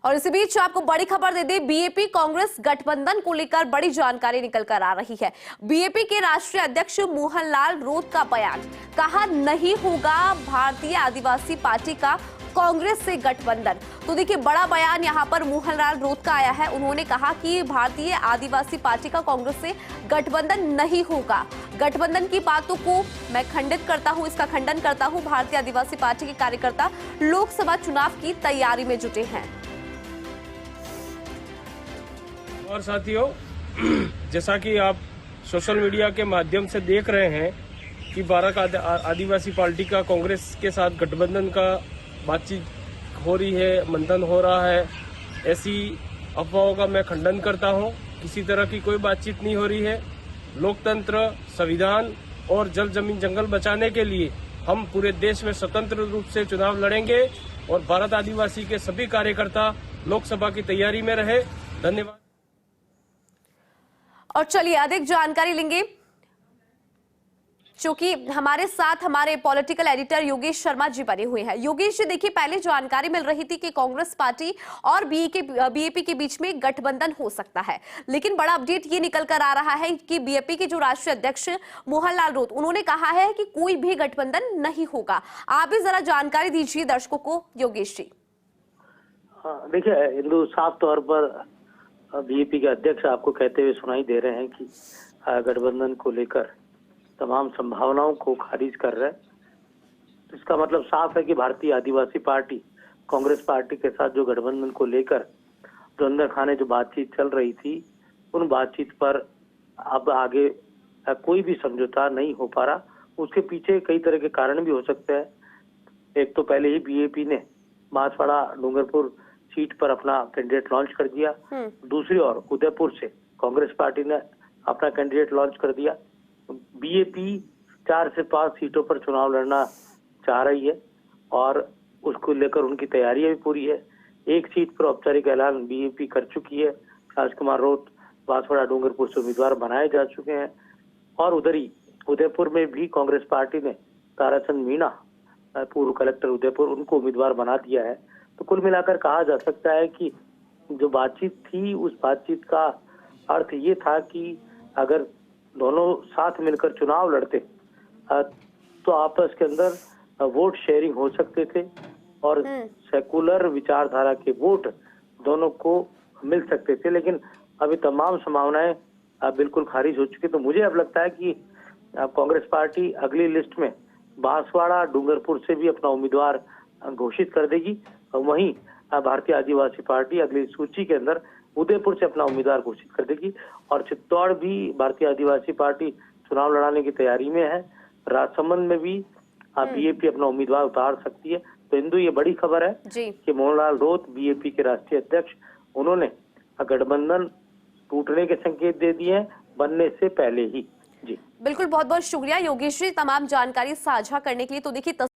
और इसी बीच आपको बड़ी खबर दे दें, बीएपी कांग्रेस गठबंधन को लेकर बड़ी जानकारी निकल कर आ रही है। बीएपी के राष्ट्रीय अध्यक्ष मोहनलाल रोहत का बयान, कहा नहीं होगा भारतीय आदिवासी पार्टी का कांग्रेस से गठबंधन। तो देखिए, बड़ा बयान यहां पर मोहनलाल रोहत का आया है। उन्होंने कहा कि भारतीय आदिवासी पार्टी का कांग्रेस से गठबंधन नहीं होगा। गठबंधन की बातों को मैं खंडित करता हूं, इसका खंडन करता हूं। भारतीय आदिवासी पार्टी के कार्यकर्ता लोकसभा चुनाव की तैयारी में जुटे हैं। और साथियों, जैसा कि आप सोशल मीडिया के माध्यम से देख रहे हैं कि भारत आदिवासी पार्टी का कांग्रेस के साथ गठबंधन का बातचीत हो रही है, मंथन हो रहा है। ऐसी अफवाहों का मैं खंडन करता हूं। किसी तरह की कोई बातचीत नहीं हो रही है। लोकतंत्र, संविधान और जल जमीन जंगल बचाने के लिए हम पूरे देश में स्वतंत्र रूप से चुनाव लड़ेंगे और भारत आदिवासी के सभी कार्यकर्ता लोकसभा की तैयारी में रहे। धन्यवाद। और चलिए अधिक जानकारी लेंगे, क्योंकि हमारे साथ हमारे पॉलिटिकल एडिटर योगेश शर्मा जी बने हुए हैं। योगेश जी, देखिए, पहले जानकारी मिल रही थी कि कांग्रेस पार्टी और बीएपी के बीच में गठबंधन हो सकता है, लेकिन बड़ा अपडेट ये निकल कर आ रहा है कि बीएपी के जो राष्ट्रीय अध्यक्ष मोहनलाल रोहत, उन्होंने कहा है कि कोई भी गठबंधन नहीं होगा। आप भी जरा जानकारी दीजिए दर्शकों को, योगेश जी। देखिए, हिंदू साफ तौर पर बीएपी के अध्यक्ष आपको कहते हुए सुनाई दे रहे हैं कि गठबंधन को लेकर तमाम संभावनाओं को खारिज कर रहे हैं। इसका मतलब साफ है कि भारतीय आदिवासी पार्टी कांग्रेस पार्टी के साथ जो गठबंधन को लेकर जो अंदर खाने जो बातचीत चल रही थी, उन बातचीत पर अब आगे कोई भी समझौता नहीं हो पा रहा। उसके पीछे कई तरह के कारण भी हो सकते हैं। एक तो पहले ही बीएपी ने बांसवाड़ा डूंगरपुर सीट पर अपना कैंडिडेट लॉन्च कर दिया। दूसरी ओर उदयपुर से कांग्रेस पार्टी ने अपना कैंडिडेट लॉन्च कर दिया। बीएपी 4 से 5 सीटों पर चुनाव लड़ना चाह रही है और उसको लेकर उनकी तैयारियां भी पूरी है। एक सीट पर औपचारिक ऐलान बीएपी कर चुकी है। राजकुमार रोहत बांसवाड़ा डूंगरपुर से उम्मीदवार बनाए जा चुके हैं और उधर ही उदयपुर में भी कांग्रेस पार्टी ने ताराचंद मीणा, पूर्व कलेक्टर उदयपुर, उनको उम्मीदवार बना दिया है। तो कुल मिलाकर कहा जा सकता है कि जो बातचीत थी, उस बातचीत का अर्थ ये था कि अगर दोनों साथ मिलकर चुनाव लड़ते तो आपस के अंदर वोट शेयरिंग हो सकते थे और सेकुलर विचारधारा के वोट दोनों को मिल सकते थे। लेकिन अभी तमाम संभावनाएं बिल्कुल खारिज हो चुकी। तो मुझे अब लगता है कि कांग्रेस पार्टी अगली लिस्ट में बांसवाड़ा डूंगरपुर से भी अपना उम्मीदवार घोषित कर देगी और वहीं भारतीय आदिवासी पार्टी अगली सूची के अंदर उदयपुर से अपना उम्मीदवार घोषित कर देगी और चित्तौड़ भी भारतीय आदिवासी पार्टी चुनाव लड़ाने की तैयारी में है। राजसमंद में भी बीएपी अपना उम्मीदवार उतार सकती है। तो हिंदू, ये बड़ी खबर है कि मोहनलाल रोहत, बीएपी के राष्ट्रीय अध्यक्ष, उन्होंने गठबंधन टूटने के संकेत दे दिए हैं बनने से पहले ही। जी बिल्कुल, बहुत बहुत शुक्रिया योगेश जी तमाम जानकारी साझा करने के लिए। तो देखिए